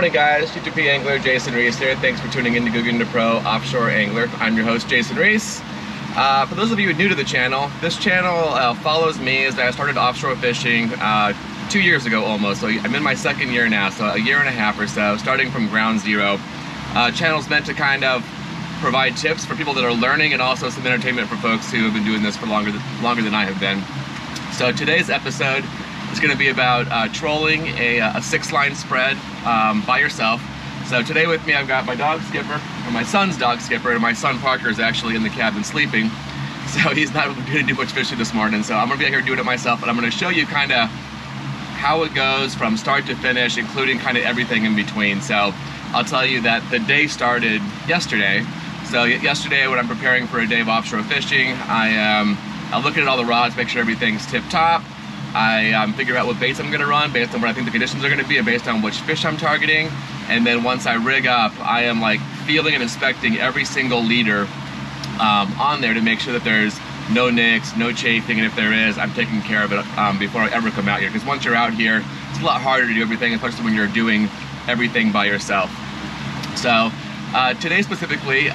morning, guys. G2P angler Jason Reese here. Thanks for tuning in to Guggen to Pro Offshore Angler. I'm your host, Jason Reese. For those of you new to the channel, this channel follows me as I started offshore fishing 2 years ago almost. So I'm in my second year now, so a year and a half or so, starting from ground zero. Channel's meant to kind of provide tips for people that are learning and also some entertainment for folks who have been doing this for longer than I have been. So today's episode is going to be about trolling a 6-line spread by yourself. So today with me I've got my dog Skipper, or my son's dog Skipper, and my son Parker is actually in the cabin sleeping. So he's not going to do much fishing this morning. So I'm going to be out here doing it myself, and I'm going to show you kind of how it goes from start to finish, including kind of everything in between. So I'll tell you that the day started yesterday. So yesterday when I'm preparing for a day of offshore fishing, I look at all the rods, make sure everything's tip-top. I figure out what baits I'm going to run based on what I think the conditions are going to be and based on which fish I'm targeting. And then once I rig up, I am like feeling and inspecting every single leader on there to make sure that there's no nicks, no chafing, and if there is, I'm taking care of it before I ever come out here. Because once you're out here, it's a lot harder to do everything, especially when you're doing everything by yourself. So today specifically,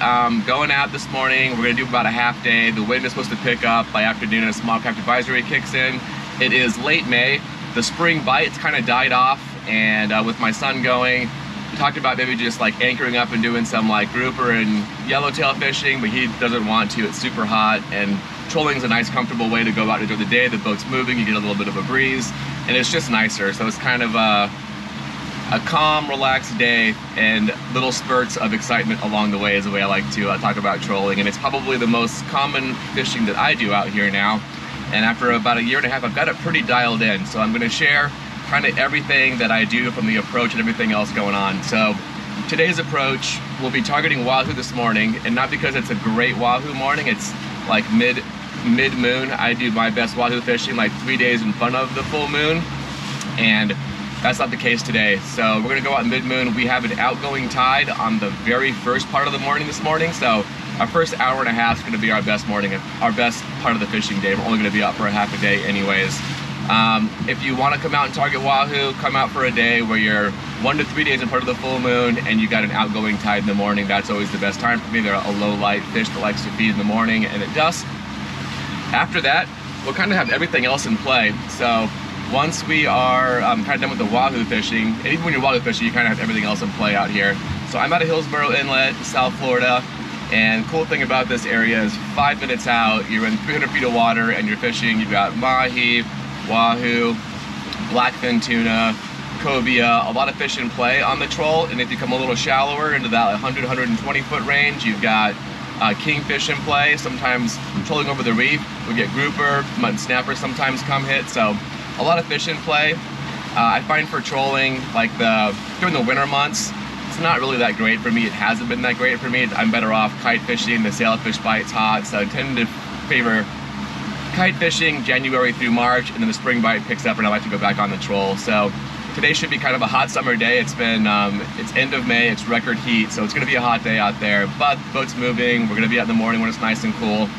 going out this morning, we're going to do about a half day. The wind is supposed to pick up by afternoon and a small craft advisory kicks in. It is late May. The spring bites kind of died off, and with my son going, we talked about maybe just like anchoring up and doing some like grouper and yellowtail fishing, but he doesn't want to. It's super hot, and trolling is a nice comfortable way to go out during the day. The boat's moving, you get a little bit of a breeze, and it's just nicer. So it's kind of a calm, relaxed day, and little spurts of excitement along the way is the way I like to talk about trolling. And it's probably the most common fishing that I do out here now. And after about a year and a half, I've got it pretty dialed in. So I'm going to share kind of everything that I do from the approach and everything else going on. So today's approach, we'll be targeting Wahoo this morning, and not because it's a great Wahoo morning. It's like mid-moon. I do my best Wahoo fishing like 3 days in front of the full moon, and that's not the case today. So we're gonna go out in mid-moon. We have an outgoing tide on the very first part of the morning this morning. So our first hour and a half is gonna be our best morning, our best part of the fishing day. We're only gonna be out for a half a day anyways. If you wanna come out and target Wahoo, come out for a day where you're 1 to 3 days in front of the full moon and you got an outgoing tide in the morning. That's always the best time for me. They're a low light fish that likes to feed in the morning and at dusk. After that, we'll kind of have everything else in play. So once we are kind of done with the Wahoo fishing, and even when you're Wahoo fishing, you kind of have everything else in play out here. So I'm out of Hillsborough Inlet, South Florida, and cool thing about this area is 5 minutes out, you're in 300 feet of water and you're fishing. You've got Mahi, Wahoo, Blackfin Tuna, cobia, a lot of fish in play on the troll. And if you come a little shallower into that 100, 120 foot range, you've got kingfish in play. Sometimes trolling over the reef, we get grouper, mud snapper sometimes come hit. So a lot of fish in play. I find for trolling, like during the winter months, it's not really that great for me. It hasn't been that great for me. I'm better off kite fishing. The sailfish bite's hot, so I tend to favor kite fishing January through March, and then the spring bite picks up and I like to go back on the troll. So today should be kind of a hot summer day. It's been, it's end of May, it's record heat, so it's gonna be a hot day out there, but the boat's moving. We're gonna be out in the morning when it's nice and cool,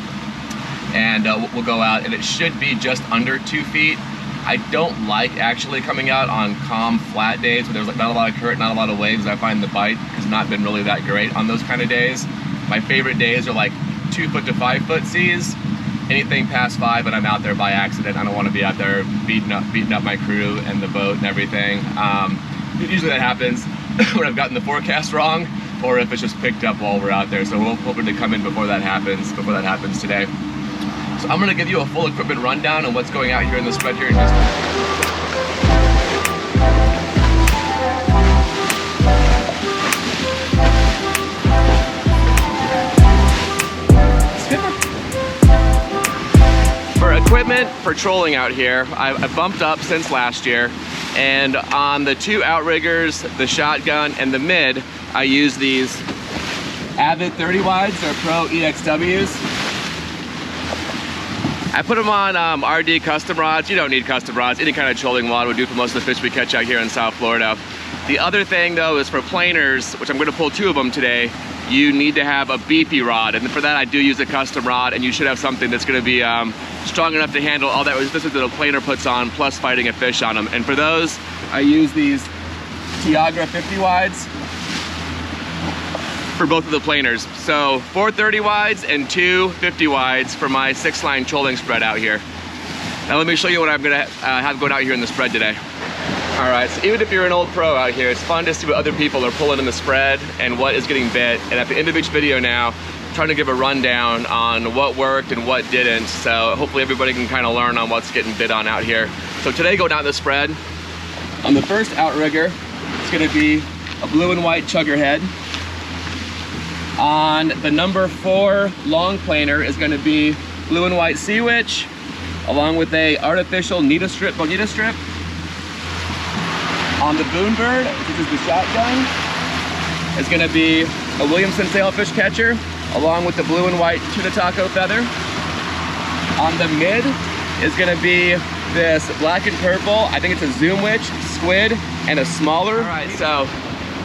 and we'll go out, and it should be just under 2 feet. I don't like actually coming out on calm, flat days where there's like not a lot of current, not a lot of waves. I find the bite has not been really that great on those kind of days. My favorite days are like 2 foot to 5 foot seas. Anything past 5 and I'm out there by accident. I don't want to be out there beating up my crew and the boat and everything. Usually that happens when I've gotten the forecast wrong, or if it's just picked up while we're out there. So we're hoping to come in before that happens today. So I'm going to give you a full equipment rundown on what's going out here in the spread here in just a minute. For equipment for trolling out here, I bumped up since last year, and on the 2 outriggers, the shotgun, and the mid, I use these Avid 30 wides. They're Pro EXWs. I put them on RD custom rods. You don't need custom rods. Any kind of trolling rod would do for most of the fish we catch out here in South Florida. The other thing though is for planers, which I'm going to pull 2 of them today, you need to have a beefy rod. And for that I do use a custom rod, and you should have something that's going to be strong enough to handle all that resistance that a planer puts on, plus fighting a fish on them. And for those, I use these Tiagra 50 wides for both of the planers. So 4 30 wides and 2 50 wides for my 6-line trolling spread out here. Now let me show you what I'm gonna have going out here in the spread today. All right, so even if you're an old pro out here, it's fun to see what other people are pulling in the spread and what is getting bit. And at the end of each video now, I'm trying to give a rundown on what worked and what didn't. So hopefully everybody can kind of learn on what's getting bit on out here. So today, going down the spread, on the first outrigger, it's gonna be a blue and white chuggerhead. On the number 4 long planer is gonna be blue and white sea witch, along with a artificial bonita strip. On the boonbird, which is the shotgun, is gonna be a Williamson sailfish catcher, along with the blue and white tuna taco feather. On the mid is gonna be this black and purple, I think it's a zoom witch, squid, and a smaller. All right, so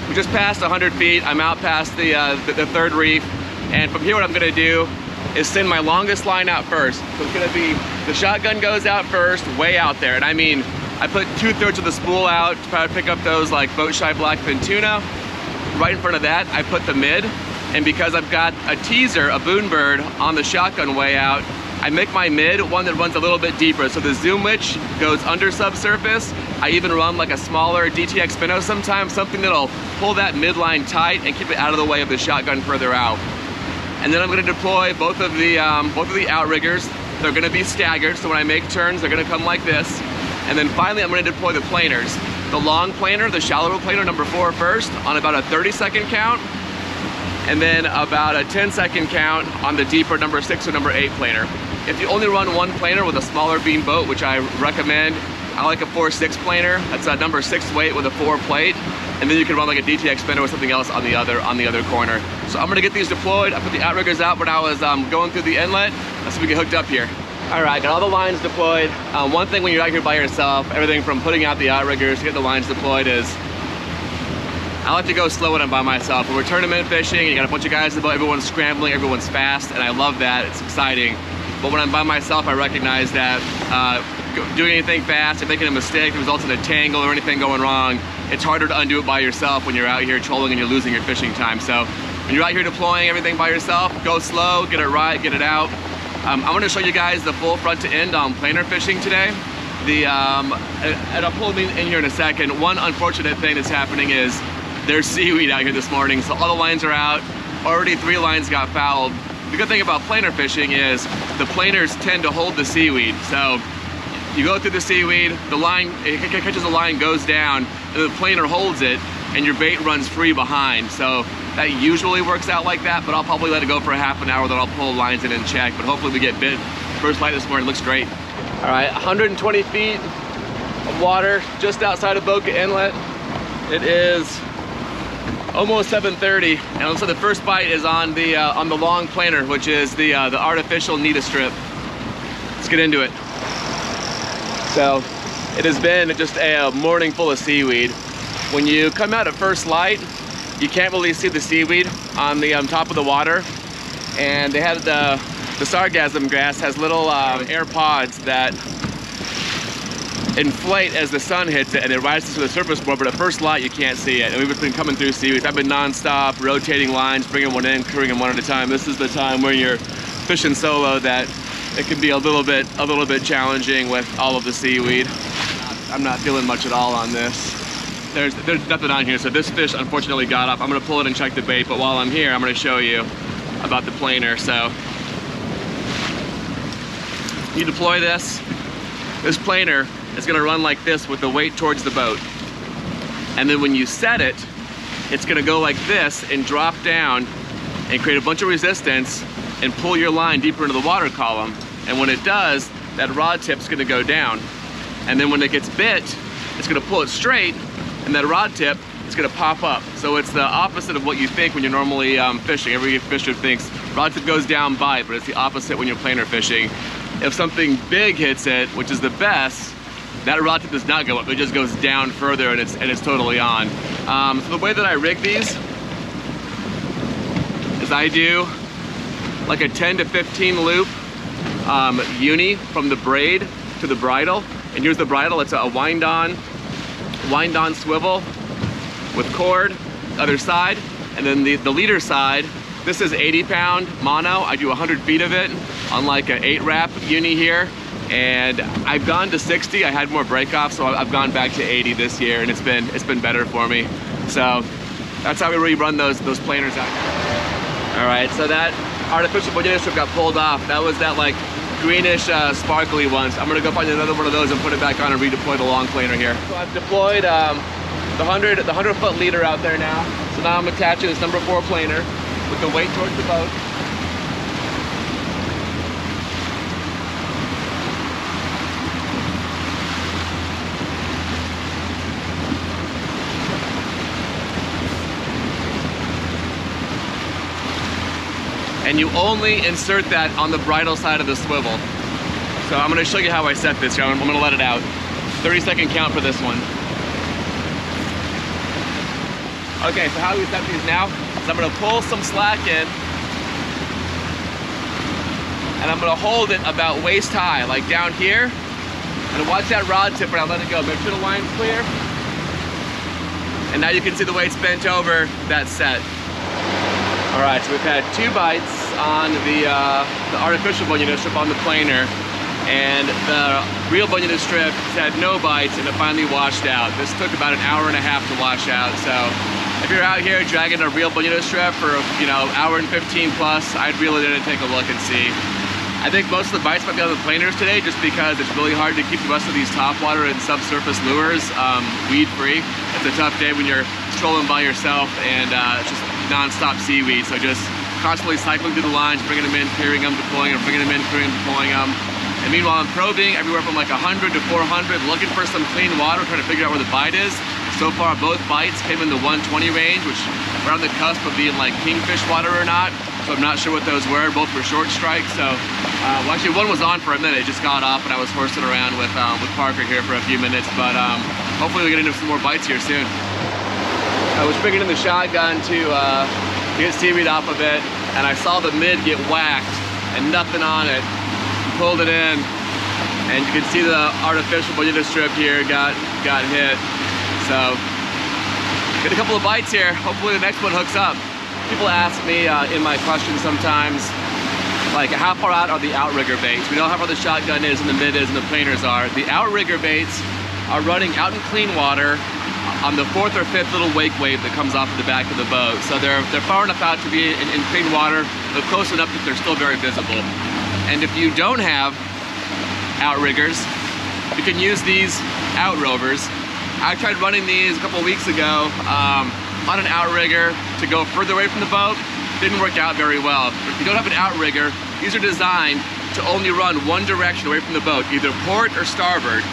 we just passed 100 feet. I'm out past the third reef, and from here what I'm gonna do is send my longest line out first. So it's gonna be, the shotgun goes out first, way out there, and I mean, I put 2/3 of the spool out to try to pick up those like boat shy blackfin tuna. Right in front of that, I put the mid, and because I've got a teaser, a boonbird, on the shotgun way out, I make my mid one that runs a little bit deeper. So the zoom witch goes under subsurface. I even run like a smaller DTX spinno sometimes, something that'll pull that midline tight and keep it out of the way of the shotgun further out. And then I'm gonna deploy both of the outriggers. They're gonna be staggered, so when I make turns, they're gonna come like this. And then finally, I'm gonna deploy the planers. The long planer, the shallow planer, number 4 first, on about a 30-second count. And then about a 10-second count on the deeper number 6 or number 8 planer. If you only run one planer with a smaller beam boat, which I recommend, I like a 4-6 planer. That's a number 6 weight with a 4 plate. And then you can run like a DTX spinner or something else on the other corner. So I'm gonna get these deployed. I put the outriggers out when I was going through the inlet. Let's see if we get hooked up here. All right, got all the lines deployed. One thing when you're out here by yourself, everything from putting out the outriggers to get the lines deployed is, I like to go slow when I'm by myself. When we're tournament fishing, you got a bunch of guys in the boat, everyone's scrambling, everyone's fast, and I love that, it's exciting. But when I'm by myself, I recognize that doing anything fast and making a mistake that results in a tangle or anything going wrong, it's harder to undo it by yourself when you're out here trolling and you're losing your fishing time. So when you're out here deploying everything by yourself, go slow, get it right, get it out. I'm gonna show you guys the full front to end on planer fishing today. And I'll pull them in here in a second. One unfortunate thing that's happening is there's seaweed out here this morning, so all the lines are out. Already 3 lines got fouled. The good thing about planer fishing is the planers tend to hold the seaweed. So you go through the seaweed, the line, it catches the line, goes down, and the planer holds it, and your bait runs free behind. So that usually works out like that, but I'll probably let it go for a half an hour, then I'll pull lines in and check. But hopefully we get bit. First light this morning looks great. All right, 120 feet of water just outside of Boca Inlet. It is almost 7:30, and looks like the first bite is on the long planer, which is the artificial bonita strip. Let's get into it. So it has been just a morning full of seaweed. When you come out at first light, you can't really see the seaweed on the top of the water, and they have the sargassum grass has little air pods that inflate as the sun hits it, and it rises to the surface more, but at first light you can't see it. And we've been coming through seaweed. I've been non-stop rotating lines, bringing one in, clearing them one at a time. This is the time when you're fishing solo that it can be a little bit challenging with all of the seaweed. I'm not feeling much at all on this. There's nothing on here, so this fish unfortunately got up. I'm gonna pull it and check the bait, but while I'm here, I'm gonna show you about the planer. So you deploy this planer is gonna run like this with the weight towards the boat. And then when you set it, it's gonna go like this and drop down and create a bunch of resistance and pull your line deeper into the water column. And when it does, that rod tip's gonna go down. And then when it gets bit, it's gonna pull it straight, and that rod tip is gonna pop up. So it's the opposite of what you think when you're normally fishing. Every fisher thinks rod tip goes down, bite, but it's the opposite when you're planer fishing. If something big hits it, which is the best, that rod tip does not go up, it just goes down further, and it's totally on. So the way that I rig these is I do like a 10 to 15 loop uni from the braid to the bridle. And here's the bridle. It's a wind on swivel with cord, other side, and then the leader side. This is 80-pound mono. I do 100 feet of it on like an 8-wrap uni here, and I've gone to 60. I had more break off, so I've gone back to 80 this year, and it's been better for me. So that's how we really run those planers out here. All right, so that artificial bonito strip got pulled off. That was that like greenish sparkly ones. I'm gonna go find another one of those and put it back on and redeploy the long planer here. So I've deployed the 100-foot leader out there now. So now I'm attaching this number 4 planer with the weight towards the boat. And you only insert that on the bridle side of the swivel. So I'm gonna show you how I set this here. I'm gonna let it out. 30-second count for this one. Okay, so how do we set these now? So I'm gonna pull some slack in, and I'm gonna hold it about waist high, like down here. And watch that rod tip when I let it go. Make sure the line's clear. And now you can see the way it's bent over, that's set. All right, so we've had 2 bites on the artificial bonito strip on the planer, and the real bonito strip had no bites, and it finally washed out. This took about an hour and a half to wash out. So if you're out here dragging a real bonito strip for, you know, hour and 15 plus, I'd reel it in and take a look and see. I think most of the bites might be on the planers today, just because it's really hard to keep the rest of these topwater and subsurface lures weed free. It's a tough day when you're strolling by yourself and it's just non-stop seaweed. So just constantly cycling through the lines, bringing them in, clearing them, deploying them, bringing them in, clearing them, deploying them. And meanwhile, I'm probing everywhere from like 100 to 400, looking for some clean water, trying to figure out where the bite is. So far, both bites came in the 120 range, which we're on the cusp of being like kingfish water or not. So I'm not sure what those were. Both were short strikes. So, well, actually one was on for a minute. It just got off, and I was horsing around with Parker here for a few minutes. But hopefully we'll get into some more bites here soon. I was bringing in the shotgun to get seaweed off of it, and I saw the mid get whacked and nothing on it. Pulled it in, and you can see the artificial bonito strip here got hit. So get a couple of bites here. Hopefully the next one hooks up. People ask me in my questions sometimes, like, how far out are the outrigger baits? We know how far the shotgun is and the mid is and the planers are. The outrigger baits are running out in clean water on the 4th or 5th little wake wave that comes off the back of the boat. So they're far enough out to be in clean water, but close enough that they're still very visible. And if you don't have outriggers, you can use these outrovers. I tried running these a couple weeks ago on an outrigger to go further away from the boat. Didn't work out very well. If you don't have an outrigger, these are designed to only run one direction away from the boat, either port or starboard.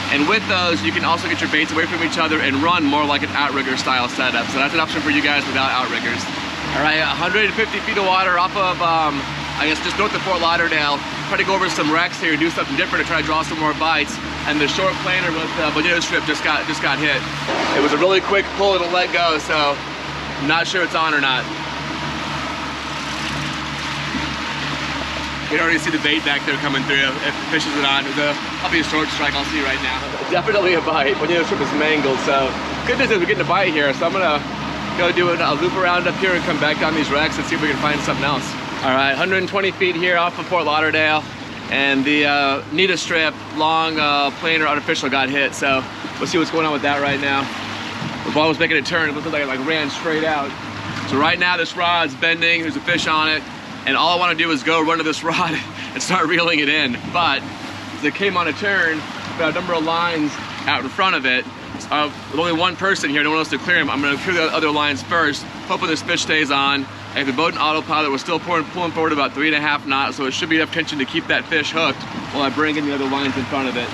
And with those, you can also get your baits away from each other and run more like an outrigger style setup. So that's an option for you guys without outriggers. All right, 150 feet of water off of, I guess just north of Fort Lauderdale. Try to go over some wrecks here, do something different to try to draw some more bites. And the short planer with the bonito strip just got hit. It was a really quick pull and a let go, so I'm not sure it's on or not. You can already see the bait back there coming through. If the fish isn't on, it's probably a short strike I'll see right now. Definitely a bite. Bonito strip is mangled, so good news is we're getting a bite here. So I'm gonna go do a loop around up here and come back down these wrecks and see if we can find something else. All right, 120 feet here off of Fort Lauderdale, and the Nita strip, long planer artificial got hit. So we'll see what's going on with that right now. The ball was making a turn. It looked like it ran straight out. So right now this rod's bending. There's a fish on it. And all I want to do is go run to this rod and start reeling it in. But as it came on a turn, got a number of lines out in front of it. With only one person here, no one else to clear him, I'm going to clear the other lines first, hoping this fish stays on. I have the boat in autopilot. We're still pulling forward about 3.5 knots, so it should be enough tension to keep that fish hooked while I bring in the other lines in front of it.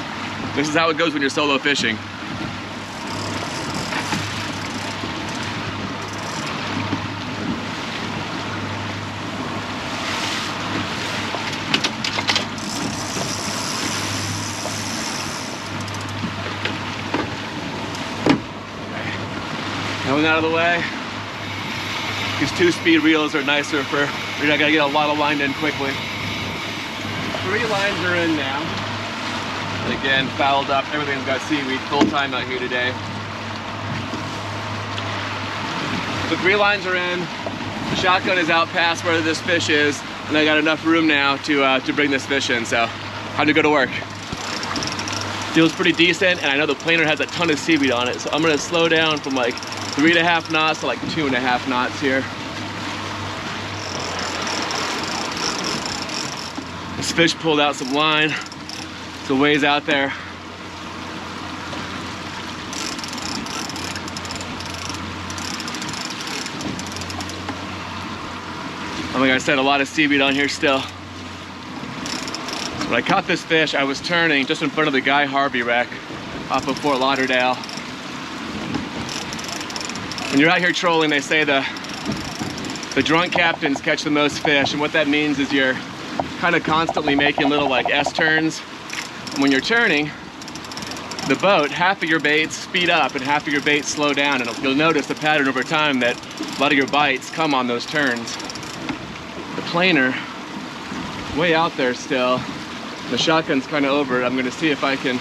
This is how it goes when you're solo fishing. Going out of the way. These 2-speed reels are nicer for, you're not gonna get a lot of line in quickly. 3 lines are in now. And again, fouled up, everything's got seaweed, full time out here today. So 3 lines are in. The shotgun is out past where this fish is, and I got enough room now to bring this fish in. So, time to go to work. Feels pretty decent, and I know the planer has a ton of seaweed on it, so I'm gonna slow down from like 3.5 knots to like 2.5 knots here. This fish pulled out some line. It's a ways out there. Like I said, a lot of seaweed on here still. When I caught this fish, I was turning just in front of the Guy Harvey wreck off of Fort Lauderdale. When you're out here trolling, they say the drunk captains catch the most fish, and what that means is you're kind of constantly making little like S-turns. And when you're turning the boat, half of your baits speed up and half of your baits slow down, and you'll notice the pattern over time that a lot of your bites come on those turns. The planer, way out there still. The shotgun's kind of over it. I'm going to see if I can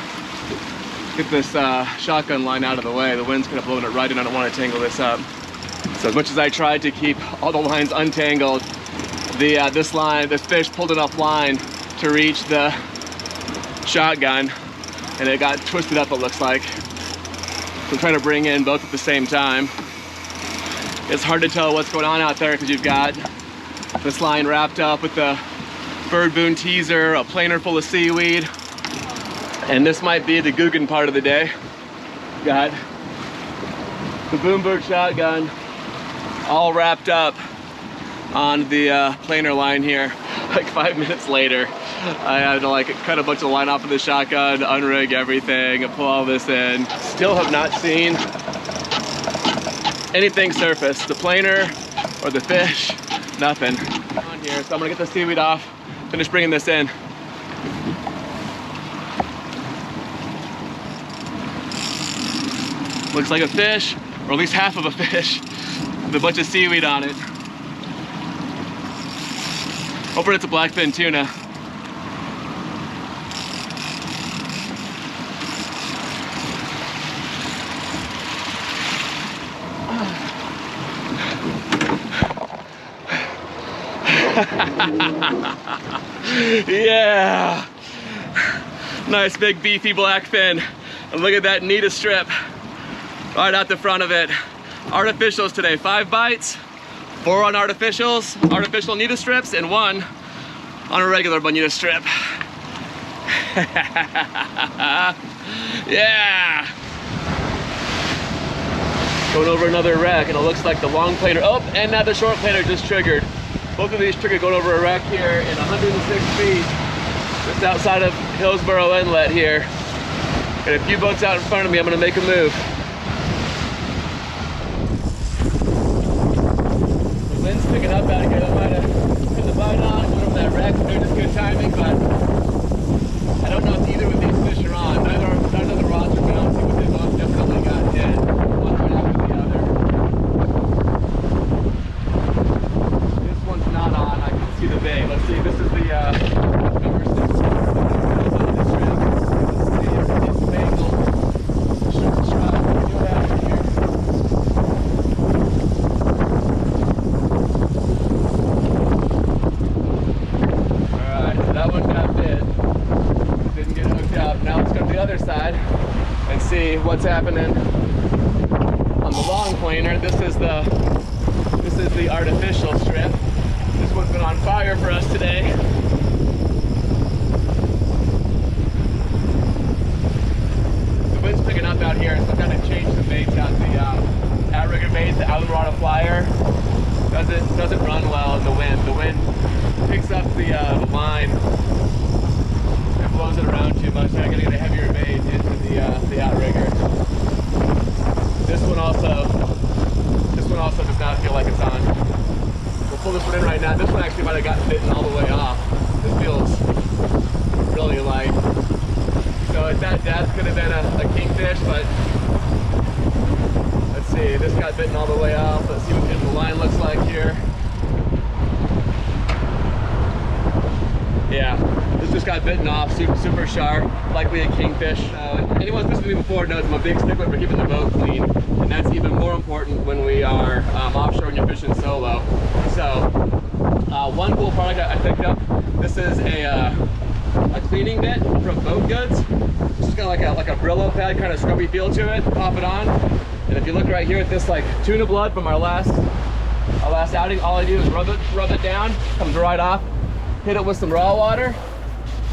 get this shotgun line out of the way. The wind's kind of blowing it right in. I don't want to tangle this up. So as much as I tried to keep all the lines untangled, this fish pulled enough line to reach the shotgun, and it got twisted up, it looks like. So I'm trying to bring in both at the same time. It's hard to tell what's going on out there because you've got this line wrapped up with the bird boon teaser, a planer full of seaweed, and this might be the Guggen part of the day. Got the boom bird shotgun all wrapped up on the planer line here. Like 5 minutes later, I had to like cut a bunch of line off of the shotgun, unrig everything, and pull all this in. Still have not seen anything surface. The planer or the fish, nothing on here. So I'm gonna get the seaweed off, finish bringing this in. Looks like a fish, or at least half of a fish, with a bunch of seaweed on it. Hoping it's a blackfin tuna. Yeah, nice big beefy blackfin, and look at that Nita strip right out the front of it. Artificials today, 5 bites, 4 on artificial Nita strips, and 1 on a regular bonita strip. Yeah, going over another wreck, and it looks like the long planer, oh, and now the short planer just triggered. Both of these triggered going over a wreck here in 106 feet, just outside of Hillsborough Inlet here. And a few boats out in front of me, I'm gonna make a move. The wind's picking up out here. I might have put the bite on, went over that wreck, doing just good timing, but I don't know if either of these fish are on. Neither of the rods are bouncing, but they both definitely got hit. One right after the other. Not on, I can see the bait. Let's see, this is the number 6 on this trip. Let's see, it's bagel. Short shot. Go out here. Alright, so that one got bit. Didn't get hooked up. Now let's go to the other side and see what's happening on the long planer. This is the artificial strip. This one's been on fire for us today. The wind's picking up out here, so I'm gonna change the bait. Got the outrigger bait, the Island Rod Flyer. Doesn't run well in the wind. The wind picks up the line and blows it around too much. I gotta get a heavier bait into the outrigger. This one also does not feel like it's on. We'll pull this one in right now. This one actually might have gotten bitten all the way off. This feels really light. So at that depth could have been a kingfish, but let's see. This got bitten all the way off. Let's see what the line looks like here. Yeah, this just got bitten off, super sharp, likely a kingfish. Anyone who's listened to me before knows I'm a big stickler for keeping the boat clean, and that's even more important when we are offshore and you're fishing solo. So one cool product I picked up, this is a cleaning bit from Boat Goods. It's just got like a Brillo pad, kind of scrubby feel to it. Pop it on, and if you look right here at this like tuna blood from our last outing, all I do is rub it down, comes right off. Hit it with some raw water,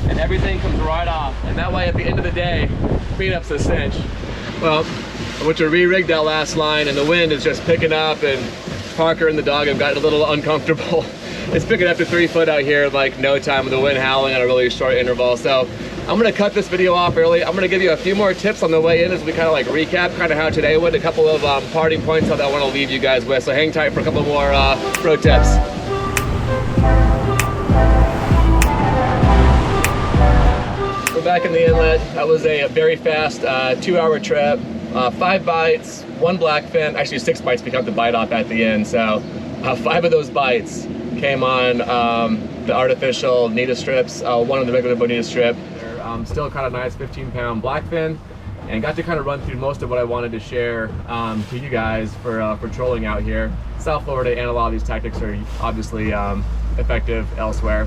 and everything comes right off. And that way, at the end of the day, cleanup's a cinch. Well, I went to re-rig that last line, and the wind is just picking up, and Parker and the dog have gotten a little uncomfortable. It's picking up to 3 foot out here in like no time with the wind howling at a really short interval. So I'm gonna cut this video off early. I'm gonna give you a few more tips on the way in as we kind of like recap kind of how today went, a couple of parting points that I want to leave you guys with. So hang tight for a couple more pro tips. We're back in the inlet. That was a very fast 2-hour trip. 5 bites, 1 blackfin, actually 6 bites we cut the bite off at the end. So 5 of those bites came on the artificial Nita strips, 1 on the regular bonita strip. They're still kind of nice 15-pound blackfin, and got to kind of run through most of what I wanted to share to you guys for trolling out here. South Florida, and a lot of these tactics are obviously effective elsewhere.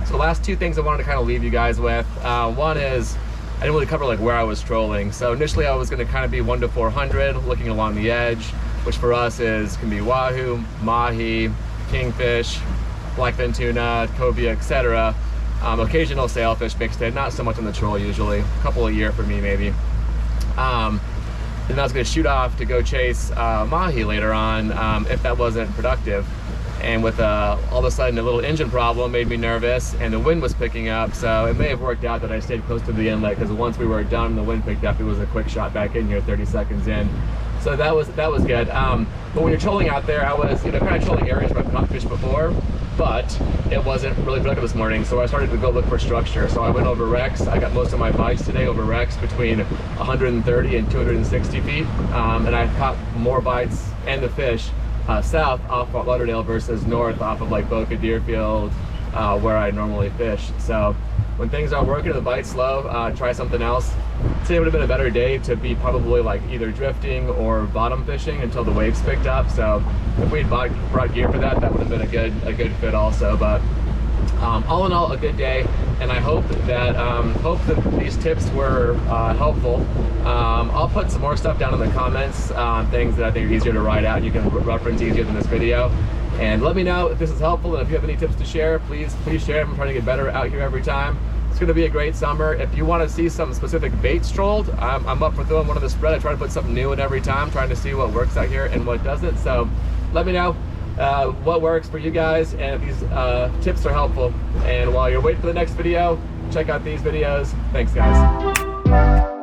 So the last 2 things I wanted to kind of leave you guys with. One is, I didn't really cover like where I was trolling. So initially I was going to kind of be 1 to 400, looking along the edge, which for us can be Wahoo, Mahi, kingfish, blackfin tuna, cobia, etc. Occasional sailfish mixed in, not so much on the troll usually, a couple a year for me maybe. Then I was going to shoot off to go chase Mahi later on if that wasn't productive. And with all of a sudden a little engine problem made me nervous, and the wind was picking up, so it may have worked out that I stayed close to the inlet, because once we were done and the wind picked up, it was a quick shot back in here 30 seconds in. So that was good. But when you're trolling out there, I was kind of trolling areas where I've caught fish before, but it wasn't really productive this morning, so I started to go look for structure. So I went over wrecks. I got most of my bites today over wrecks between 130 and 260 feet, and I caught more bites and the fish south off Fort Lauderdale versus north off of like Boca Deerfield, where I normally fish. So when things aren't working, the bite's slow, try something else. Today would have been a better day to be probably like either drifting or bottom fishing until the waves picked up. So if we'd brought gear for that, that would have been a good fit also. But all in all, a good day, and I hope that these tips were helpful. I'll put some more stuff down in the comments, things that I think are easier to write out and you can reference easier than this video. And let me know if this is helpful, and if you have any tips to share, please share them. I'm trying to get better out here every time. It's going to be a great summer. If you want to see some specific baits trolled, I'm up for throwing one of the spread. I try to put something new in every time, trying to see what works out here and what doesn't. So let me know what works for you guys, and if these tips are helpful. And while you're waiting for the next video, check out these videos. Thanks, guys.